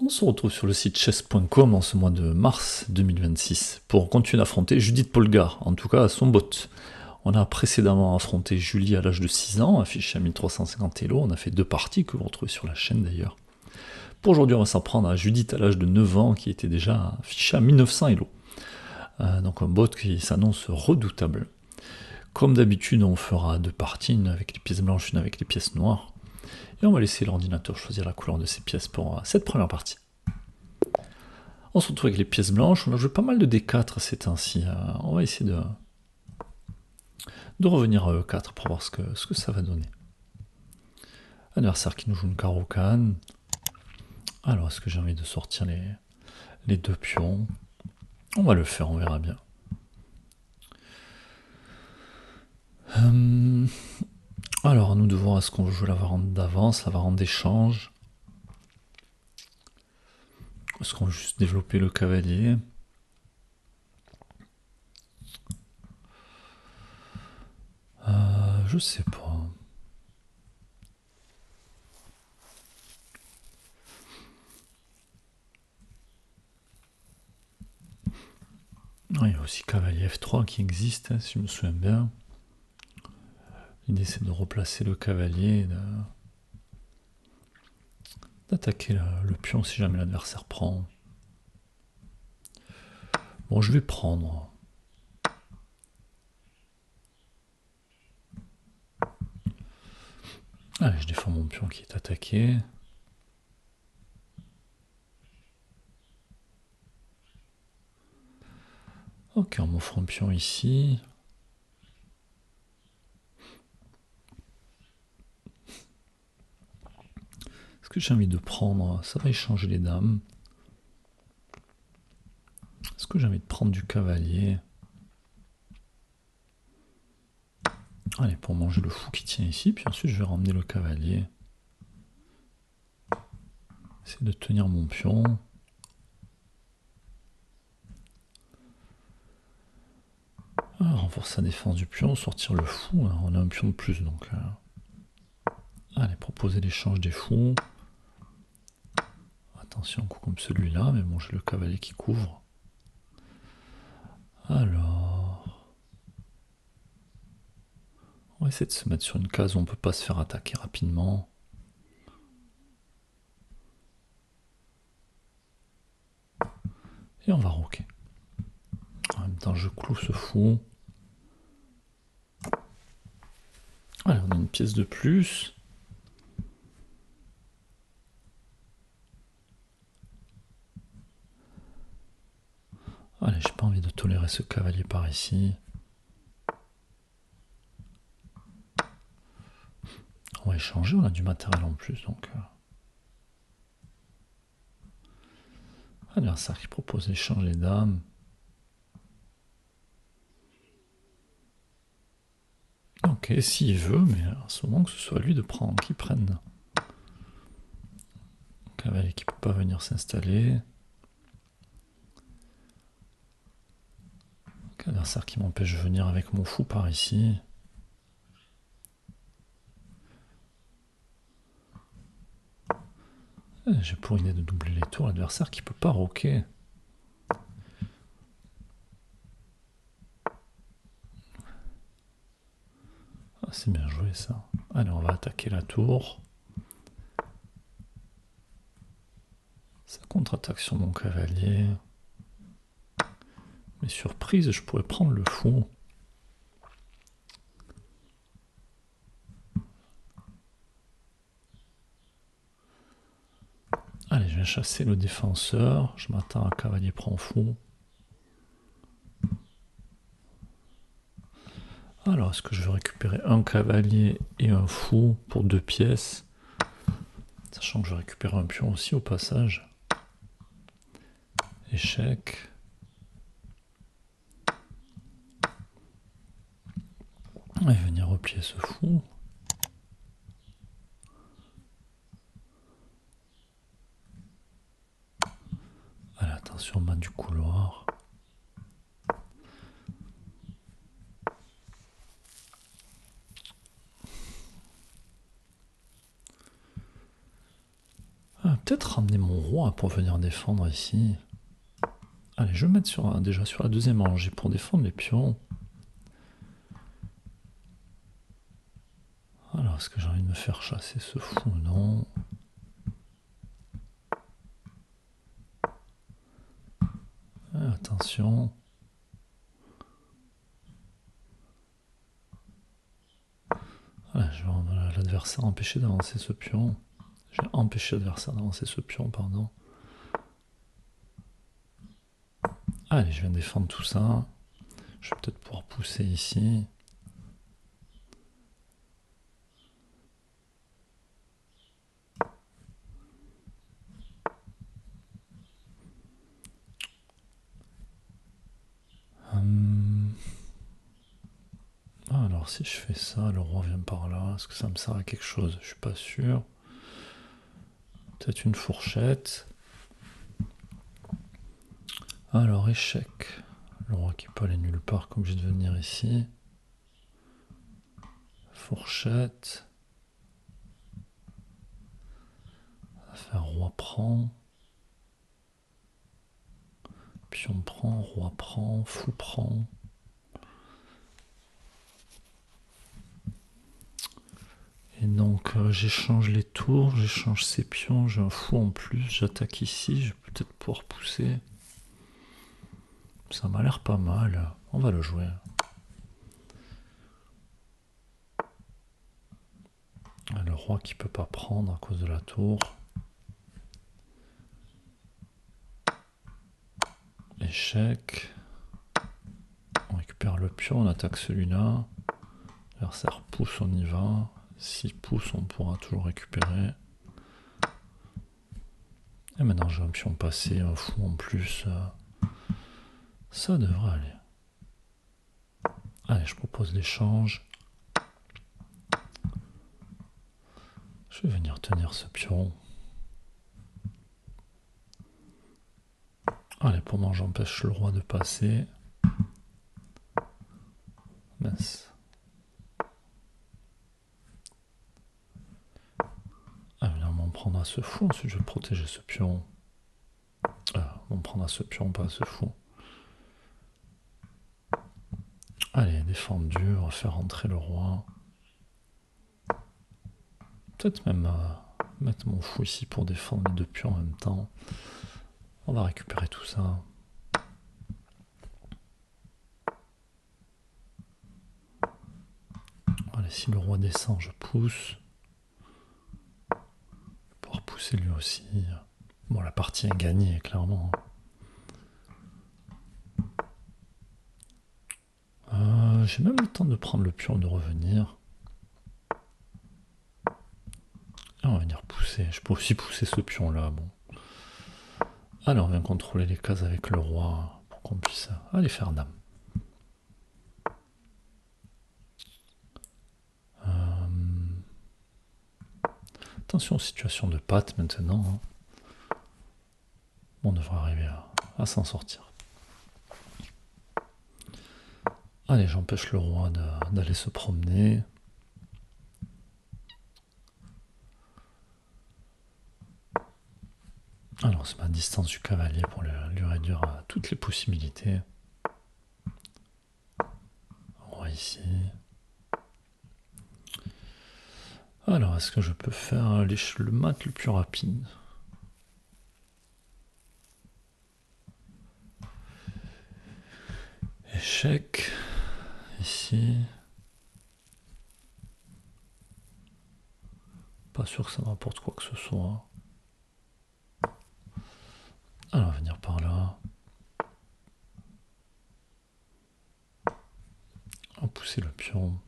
On se retrouve sur le site chess.com en ce mois de mars 2026 pour continuer d'affronter Judith Polgar, en tout cas à son bot. On a précédemment affronté Julie à l'âge de 6 ans, affiché à 1350 Elo, on a fait 2 parties que vous retrouvez sur la chaîne d'ailleurs. Pour aujourd'hui on va s'en prendre à Judith à l'âge de 9 ans qui était déjà affiché à 1900 Elo. Donc un bot qui s'annonce redoutable. Comme d'habitude on fera 2 parties, une avec les pièces blanches, une avec les pièces noires. Et on va laisser l'ordinateur choisir la couleur de ses pièces pour cette première partie. On se retrouve avec les pièces blanches, on a joué pas mal de D4 ces temps-ci. On va essayer de revenir à E4 pour voir ce que ça va donner. Adversaire qui nous joue une carreau-canne. Alors est-ce que j'ai envie de sortir les 2 pions? On va le faire, on verra bien. Alors nous devons, est-ce qu'on joue la variante d'avance, la variante d'échange? Est-ce qu'on veut juste développer le cavalier? Je sais pas. Il y a aussi cavalier F3 qui existe, si je me souviens bien. L'idée c'est de replacer le cavalier, d'attaquer le pion si jamais l'adversaire prend. Bon, je vais prendre. Allez, je défends mon pion qui est attaqué. Ok, on m'offre un pion ici. Est-ce que j'ai envie de prendre? Ça va échanger les dames. Est-ce que j'ai envie de prendre du cavalier? Allez, pour manger le fou qui tient ici, puis ensuite je vais ramener le cavalier. Essayer de tenir mon pion. Renforcer la défense du pion, sortir le fou. On a un pion de plus, donc... Allez, proposer l'échange des fous. Attention, un coup comme celui-là, mais bon, j'ai le cavalier qui couvre. Alors... On va essayer de se mettre sur une case où on ne peut pas se faire attaquer rapidement. Et on va roquer. En même temps, je cloue ce fou. Allez, on a une pièce de plus. Allez, j'ai pas envie de tolérer ce cavalier par ici. On va échanger, on a du matériel en plus, donc... Adversaire qui propose l'échange des dames. Ok, s'il veut, mais à ce moment que ce soit lui de prendre, qu'il prenne. Cavalier qui peut pas venir s'installer. Adversaire qui m'empêche de venir avec mon fou par ici. J'ai pour idée de doubler les tours, l'adversaire qui peut pas roquer. Ah, c'est bien joué ça. Allez, on va attaquer la tour. Ça contre-attaque sur mon cavalier. Mais surprise, je pourrais prendre le fou. Allez, je vais chasser le défenseur. Je m'attends à un cavalier prend fou. Alors, est-ce que je vais récupérer un cavalier et un fou pour 2 pièces? Sachant que je récupère un pion aussi au passage. Échec. On va venir replier ce fou. Allez, attention, main du couloir. Peut-être emmener mon roi pour venir défendre ici. Allez, je vais me mettre déjà sur la deuxième rangée pour défendre les pions. Alors, est-ce que j'ai envie de me faire chasser ce fou? Non. Attention. Voilà, je vais l'adversaire empêcher d'avancer ce pion. J'ai empêché l'adversaire d'avancer ce pion, pardon. Allez, je viens de défendre tout ça. Je vais peut-être pouvoir pousser ici. Alors si je fais ça, le roi vient par là. Est-ce que ça me sert à quelque chose? Je suis pas sûr. Peut-être une fourchette. Alors échec. Le roi qui peut aller nulle part, comme je vais venir ici. Fourchette. On va faire roi prend. Pion prend, roi prend, fou prend. Et donc j'échange les tours, j'échange ces pions, j'ai un fou en plus, j'attaque ici, je vais peut-être pouvoir pousser. Ça m'a l'air pas mal, on va le jouer. Le roi qui peut pas prendre à cause de la tour. Échec. On récupère le pion, on attaque celui-là. L'adversaire pousse, on y va. S'il pousse, on pourra toujours récupérer. Et maintenant j'ai un pion passé, un fou en plus. Ça devrait aller. Allez, je propose l'échange. Je vais venir tenir ce pion. Allez, pour moi j'empêche le roi de passer. Mince. Ah, évidemment, on prendra ce fou, ensuite je vais protéger ce pion. On prendra ce pion, pas ce fou. Allez, défendu, on va faire rentrer le roi. Peut-être même mettre mon fou ici pour défendre les deux pions en même temps. On va récupérer tout ça. Allez, si le roi descend, je pousse. Pour pousser lui aussi. Bon, la partie est gagnée, clairement. J'ai même le temps de prendre le pion, de revenir. Et on va venir pousser. Je peux aussi pousser ce pion-là, bon. Alors, on vient contrôler les cases avec le roi pour qu'on puisse aller faire dame. Attention aux situations de patte maintenant. Hein. On devrait arriver à s'en sortir. Allez, j'empêche le roi d'aller se promener. Alors, on se met à distance du cavalier pour lui réduire toutes les possibilités. Roi ici. Alors, est-ce que je peux faire le mat le plus rapide? Échec. Ici. Pas sûr que ça m'apporte quoi que ce soit. Alors, on va venir par là. On va pousser le pion.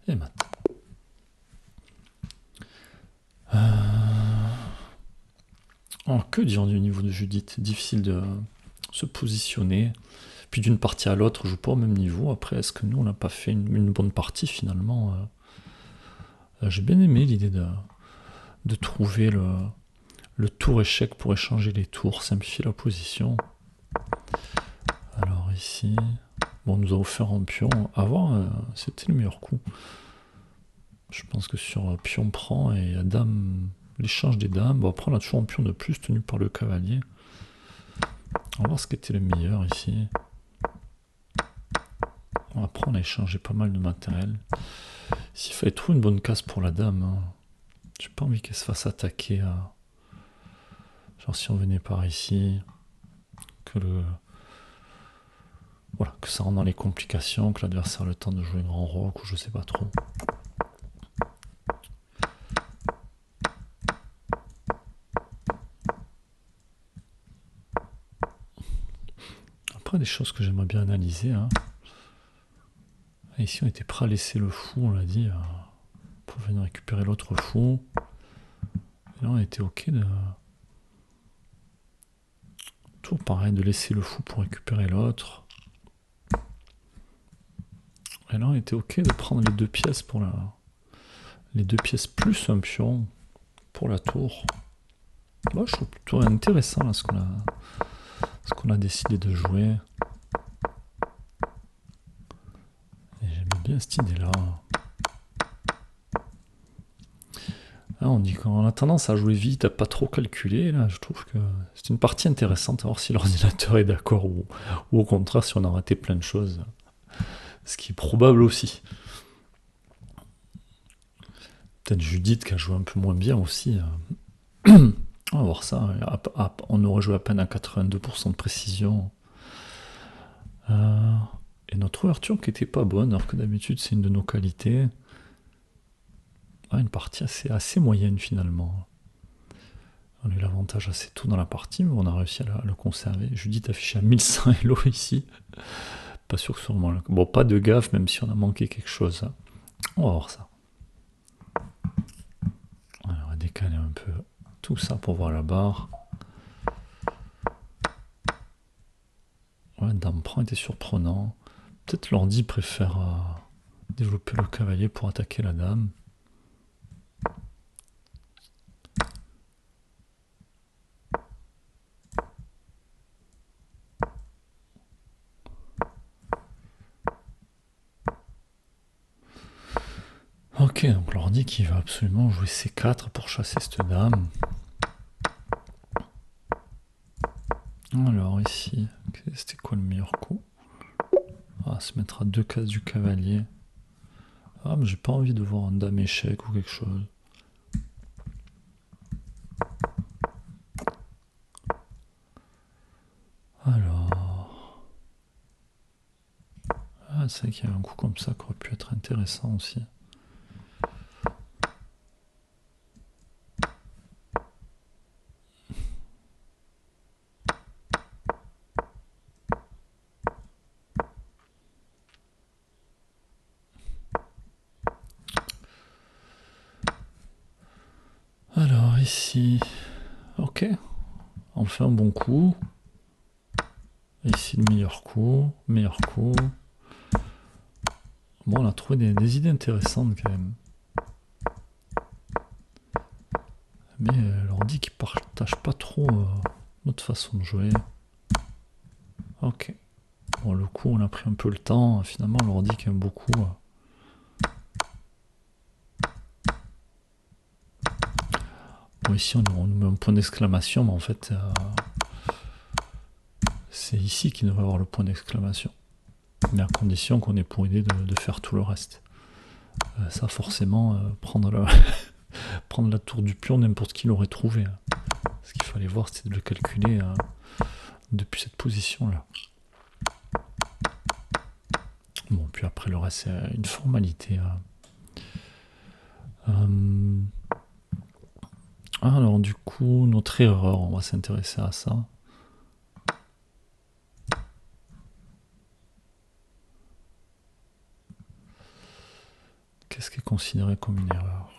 Et maintenant. Alors, que dire du niveau de Judith? Difficile de se positionner. Puis d'une partie à l'autre, je joue pas au même niveau. Après, est-ce que nous, on n'a pas fait une bonne partie finalement? J'ai bien aimé l'idée de trouver le tour échec pour échanger les tours, simplifier la position. Alors ici, bon, on nous a offert un pion. Avant, c'était le meilleur coup. Je pense que sur pion prend et dame, l'échange des dames. Bon, après on a toujours un pion de plus tenu par le cavalier. On va voir ce qui était le meilleur ici. Après on a échangé pas mal de matériel. S'il fallait trouver une bonne case pour la dame, hein. J'ai pas envie qu'elle se fasse attaquer à... Genre si on venait par ici, que le... Voilà, que ça rentre dans les complications, que l'adversaire a le temps de jouer grand roc ou je sais pas trop. Après des choses que j'aimerais bien analyser, hein. Ici on était prêt à laisser le fou, on l'a dit, pour venir récupérer l'autre fou. Et là on était ok de... Toujours pareil, de laisser le fou pour récupérer l'autre. Et là on était ok de prendre les 2 pièces pour la... Les 2 pièces plus un pion pour la tour. Moi je trouve plutôt intéressant là, ce qu'on a décidé de jouer. Et j'aime bien cette idée là. Là, on dit qu'on a tendance à jouer vite, à pas trop calculer. Là, je trouve que c'est une partie intéressante à voir si l'ordinateur est d'accord ou au contraire si on a raté plein de choses. Ce qui est probable aussi. Peut-être Judith qui a joué un peu moins bien aussi. On va voir ça. On aurait joué à peine à 82% de précision. Et notre ouverture qui était pas bonne, alors que d'habitude c'est une de nos qualités. Une partie assez moyenne finalement. On a eu l'avantage assez tôt dans la partie, mais on a réussi à le conserver. Judith affiché à 1100 Elo ici. Pas sûr que ce soit vraiment là. Bon, pas de gaffe, même si on a manqué quelque chose. On va voir ça. Alors, on va décaler un peu tout ça pour voir la barre. Ouais, dame prend était surprenant. Peut-être l'ordi préfère développer le cavalier pour attaquer la dame. Ok, donc l'ordi qui va absolument jouer C4 pour chasser cette dame. Alors ici, c'était quoi le meilleur coup? Se mettre à 2 cases du cavalier. Mais j'ai pas envie de voir un dame échec ou quelque chose. Alors... c'est vrai qu'il y avait un coup comme ça qui aurait pu être intéressant aussi. Alors ici... Ok. On fait un bon coup. Ici le meilleur coup. Meilleur coup. Bon, on a trouvé des idées intéressantes quand même. Mais l'ordi qui partage pas trop notre façon de jouer. Ok. Bon, le coup, on a pris un peu le temps. Finalement, l'ordi qui aime beaucoup. Bon, ici, on nous met un point d'exclamation, mais en fait, c'est ici qu'il devrait avoir le point d'exclamation. Mais à condition qu'on ait pour idée de faire tout le reste. Ça, forcément, prendre la tour du pion, n'importe qui l'aurait trouvé. Ce qu'il fallait voir, c'était de le calculer depuis cette position-là. Bon, puis après, le reste, c'est une formalité. Alors, du coup, notre erreur, on va s'intéresser à ça. Qu'est-ce qui est considéré comme une erreur?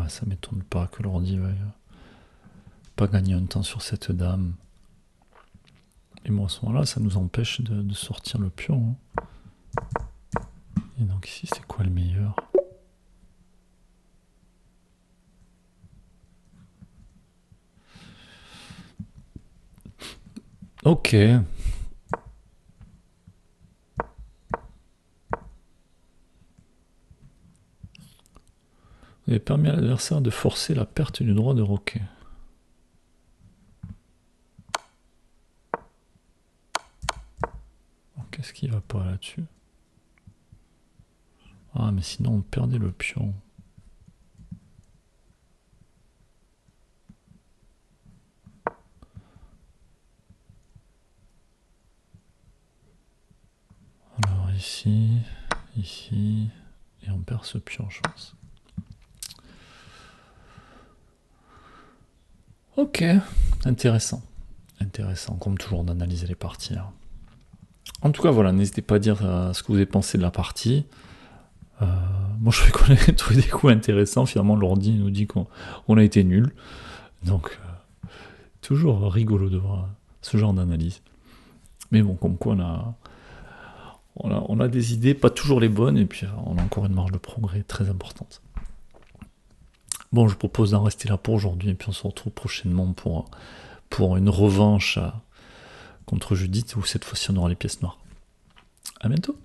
Ça m'étonne pas que l'ordi veuille pas gagner un temps sur cette dame. Et moi, à ce moment-là, ça nous empêche de sortir le pion. Et donc ici, c'est quoi le meilleur? Ok. Vous avez permis à l'adversaire de forcer la perte du droit de roquet. Qu'est-ce qui va pas là-dessus? Ah, mais sinon on perdait le pion. Alors ici, ici, et on perd ce pion, je pense. Ok, intéressant. Intéressant, comme toujours, d'analyser les parties. Hein. En tout cas, voilà, n'hésitez pas à dire ce que vous avez pensé de la partie. Moi, je trouvais qu'on a trouvé des coups intéressants. Finalement, l'ordi nous dit qu'on a été nul. Donc, toujours rigolo de voir ce genre d'analyse. Mais bon, comme quoi, on a des idées, pas toujours les bonnes, et puis on a encore une marge de progrès très importante. Bon, je propose d'en rester là pour aujourd'hui, et puis on se retrouve prochainement pour une revanche contre Judith, où cette fois-ci on aura les pièces noires. À bientôt.